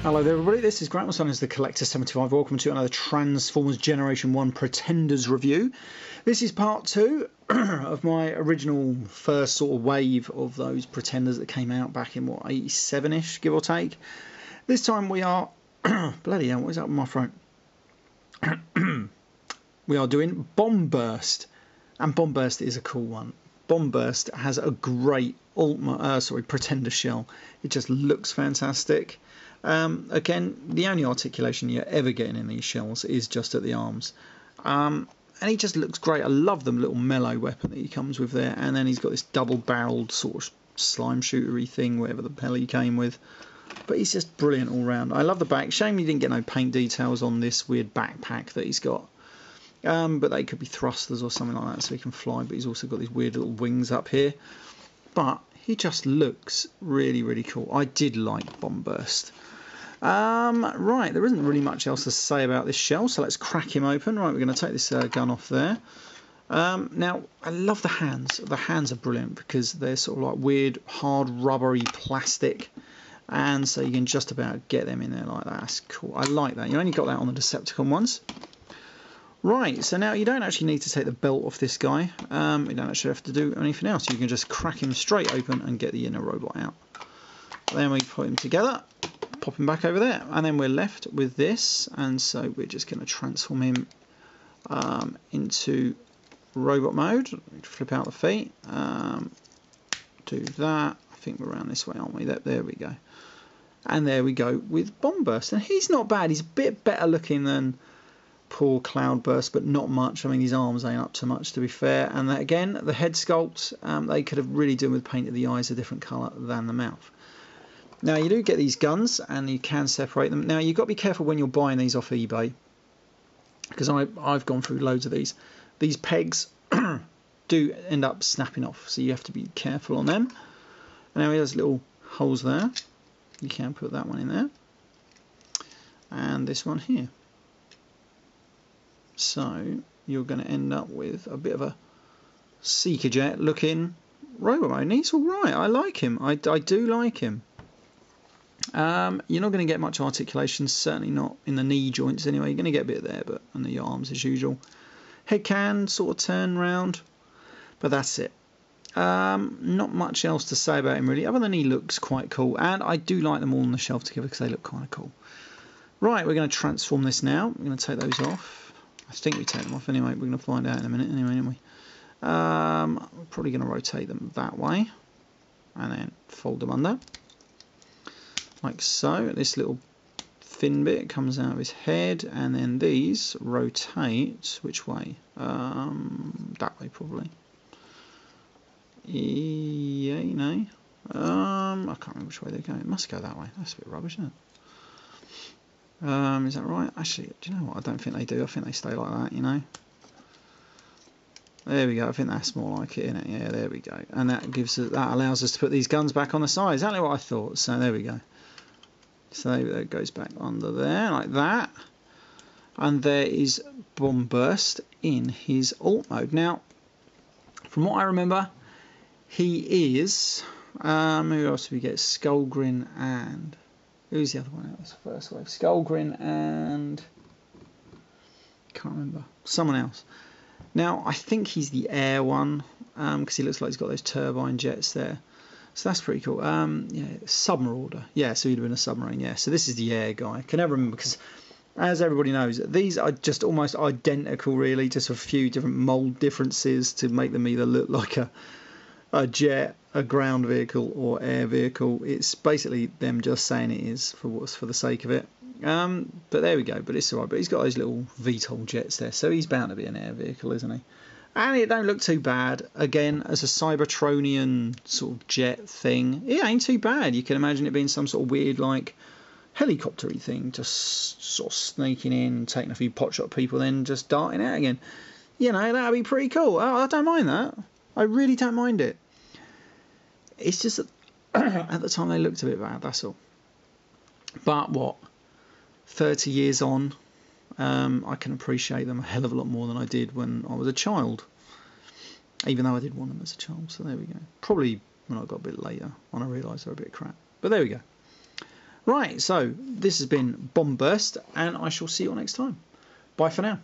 Hello there everybody, this is Grant, my son is the Collector75. Welcome to another Transformers Generation 1 Pretenders review. This is part 2 of my original first sort of wave of those Pretenders that came out back in, what, 87-ish, give or take. This time we are, bloody hell, what is up with my throat? We are doing Bomb Burst, and Bomb Burst is a cool one. Bomb Burst has a great Pretender shell. It just looks fantastic. Again, the only articulation you're ever getting in these shells is just at the arms. And he just looks great. I love the little melee weapon that he comes with there. And then he's got this double-barreled sort of slime shootery thing, whatever the hell he came with. But he's just brilliant all round. I love the back. Shame he didn't get no paint details on this weird backpack that he's got. But they could be thrusters or something like that, so he can fly. But he's also got these weird little wings up here. But he just looks really, really cool. I did like Bomb Burst. Right, there isn't really much else to say about this shell, so let's crack him open. Right, we're going to take this gun off there. Now, I love the hands. The hands are brilliant because they're sort of like weird, hard, rubbery plastic. And so you can just about get them in there like that. That's cool. I like that. You only got that on the Decepticon ones. Right, so now you don't actually need to take the belt off this guy. You don't actually have to do anything else. You can just crack him straight open and get the inner robot out. Then we put him together, pop him back over there, and then we're left with this. And so we're just going to transform him into robot mode. Flip out the feet. Do that. I think we're around this way, aren't we? There we go. And there we go with Bomb Burst. And he's not bad. He's a bit better looking than poor Cloudburst, but not much. I mean, his arms ain't up to much, to be fair. And that, again, the head sculpt, they could have really done with painted the eyes a different colour than the mouth. Now, you do get these guns, and you can separate them. Now, you've got to be careful when you're buying these off eBay, because I've gone through loads of these. These pegs do end up snapping off, so you have to be careful on them. And now there's little holes there. You can put that one in there. And this one here. So you're going to end up with a bit of a Seeker Jet looking robot mode. And he's alright. I like him. I do like him. You're not going to get much articulation, certainly not in the knee joints anyway. You're going to get a bit there, but on the arms as usual. Head can sort of turn round, but that's it. Not much else to say about him really, other than he looks quite cool. And I do like them all on the shelf together because they look kind of cool. Right, we're going to transform this now. We're going to take those off. I think we take them off anyway. We're going to find out in a minute anyway, aren't we? We're probably going to rotate them that way and then fold them under like so. This little fin bit comes out of his head, and then these rotate which way? That way probably. Yeah, you know. I can't remember which way they go. It must go that way. That's a bit rubbish, isn't it? Is that right? Actually, do you know what? I don't think they do. I think they stay like that, you know. There we go. I think that's more like it, isn't it? Yeah, there we go. And that allows us to put these guns back on the side. Exactly what I thought. So there we go. So that goes back under there like that. And there is Bomb Burst in his alt mode. Now, from what I remember, he is. Who else do we get? Skullgrin and. Who's the other one? That was the first wave. Skullgrin and can't remember. Someone else. Now I think he's the air one because he looks like he's got those turbine jets there. So that's pretty cool. Yeah, Submarauder. Yeah, so he'd have been a submarine. Yeah, so this is the air guy. I can never remember because, as everybody knows, these are just almost identical, really. Just a few different mould differences to make them either look like a jet, a ground vehicle, or air vehicle. It's basically them just saying it is for the sake of it. But there we go. But it's alright. But he's got those little VTOL jets there, so he's bound to be an air vehicle, isn't he? And it don't look too bad. Again, as a Cybertronian sort of jet thing, it ain't too bad. You can imagine it being some sort of weird, like, helicopter-y thing, just sort of sneaking in, taking a few potshot people, then just darting out again. You know, that'd be pretty cool. I don't mind that. I really don't mind it. It's just that at the time they looked a bit bad, that's all. But what? 30 years on, I can appreciate them a hell of a lot more than I did when I was a child. Even though I did want them as a child, so there we go. Probably when I got a bit later, when I realised they were a bit crap. But there we go. Right, so this has been Bomb Burst, and I shall see you all next time. Bye for now.